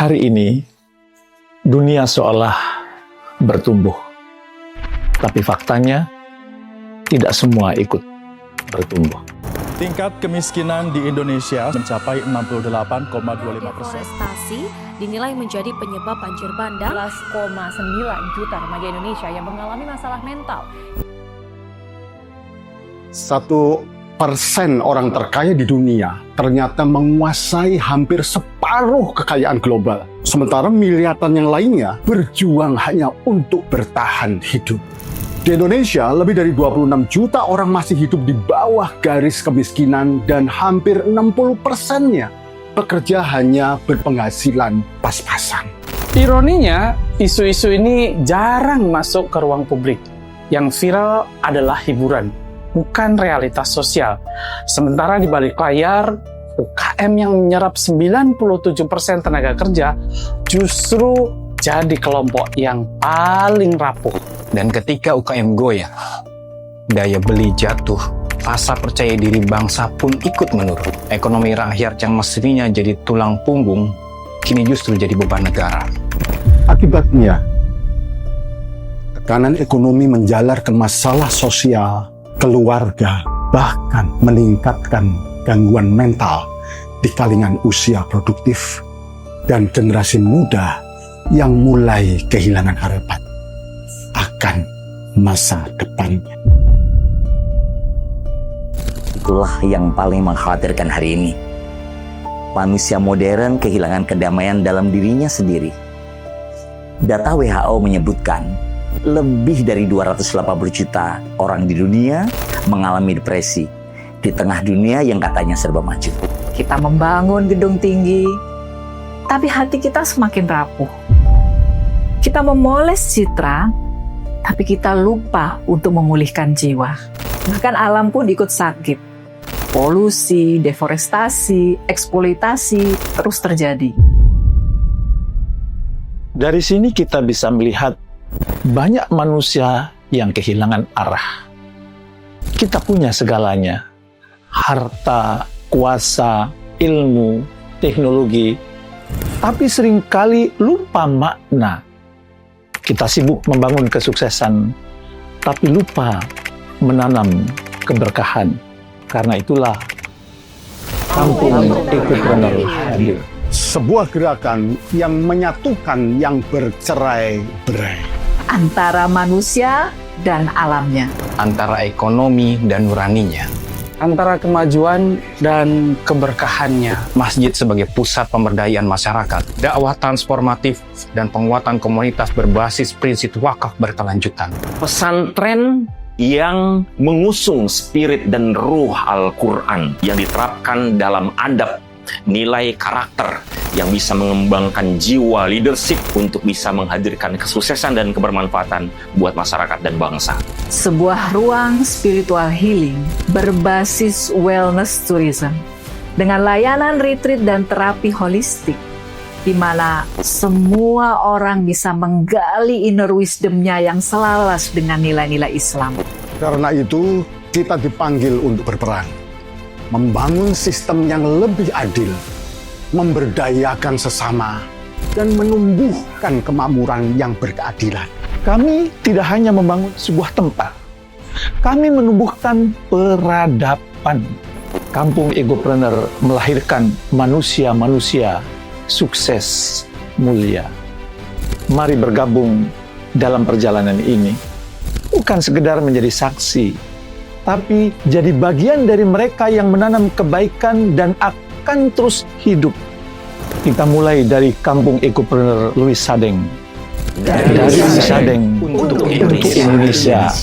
Hari ini, dunia seolah bertumbuh. Tapi faktanya, tidak semua ikut bertumbuh. Tingkat kemiskinan di Indonesia mencapai 68,25%. Deforestasi dinilai menjadi penyebab banjir bandang. 11,9 juta remaja Indonesia yang mengalami masalah mental. 1% orang terkaya di dunia ternyata menguasai hampir separuh kekayaan global. Sementara miliaran yang lainnya berjuang hanya untuk bertahan hidup. Di Indonesia, lebih dari 26 juta orang masih hidup di bawah garis kemiskinan dan hampir 60%-nya bekerja hanya berpenghasilan pas-pasan. Ironinya, isu-isu ini jarang masuk ke ruang publik. Yang viral adalah hiburan, bukan realitas sosial. Sementara di balik layar, UKM yang menyerap 97% tenaga kerja justru jadi kelompok yang paling rapuh. Dan ketika UKM goyah, daya beli jatuh, rasa percaya diri bangsa pun ikut menurun. Ekonomi rakyat yang mestinya jadi tulang punggung, kini justru jadi beban negara. Akibatnya, tekanan ekonomi menjalar ke masalah sosial, keluarga, bahkan meningkatkan gangguan mental di kalangan usia produktif dan generasi muda yang mulai kehilangan harapan akan masa depannya. Itulah yang paling mengkhawatirkan hari ini. Manusia modern kehilangan kedamaian dalam dirinya sendiri. Data WHO menyebutkan lebih dari 280 juta orang di dunia mengalami depresi di tengah dunia yang katanya serba maju. Kita membangun gedung tinggi, tapi hati kita semakin rapuh. Kita memoles citra, tapi kita lupa untuk memulihkan jiwa. Bahkan alam pun ikut sakit. Polusi, deforestasi, eksploitasi terus terjadi. Dari sini kita bisa melihat banyak manusia yang kehilangan arah. Kita punya segalanya. Harta, kuasa, ilmu, teknologi. Tapi seringkali lupa makna. Kita sibuk membangun kesuksesan, tapi lupa menanam keberkahan. Karena itulah Kampung Ekopreneur hadir. Sebuah gerakan yang menyatukan yang bercerai-berai. Antara manusia dan alamnya. Antara ekonomi dan nuraninya. Antara kemajuan dan keberkahannya. Masjid sebagai pusat pemberdayaan masyarakat, dakwah transformatif, dan penguatan komunitas berbasis prinsip wakaf berkelanjutan. Pesantren yang mengusung spirit dan ruh Al-Quran yang diterapkan dalam adab, nilai karakter yang bisa mengembangkan jiwa leadership untuk bisa menghadirkan kesuksesan dan kebermanfaatan buat masyarakat dan bangsa. Sebuah ruang spiritual healing berbasis wellness tourism dengan layanan retreat dan terapi holistik di mana semua orang bisa menggali inner wisdom-nya yang selaras dengan nilai-nilai Islam. Karena itu, kita dipanggil untuk berperan, membangun sistem yang lebih adil, memberdayakan sesama, dan menumbuhkan kemakmuran yang berkeadilan. Kami tidak hanya membangun sebuah tempat, kami menumbuhkan peradaban. Kampung Ekopreneur melahirkan manusia-manusia sukses mulia. Mari bergabung dalam perjalanan ini. Bukan sekedar menjadi saksi, tapi jadi bagian dari mereka yang menanam kebaikan dan akan terus hidup. Kita mulai dari Kampung Ekopreneur Louis Sadeng. Dari Louis Sadeng untuk Indonesia.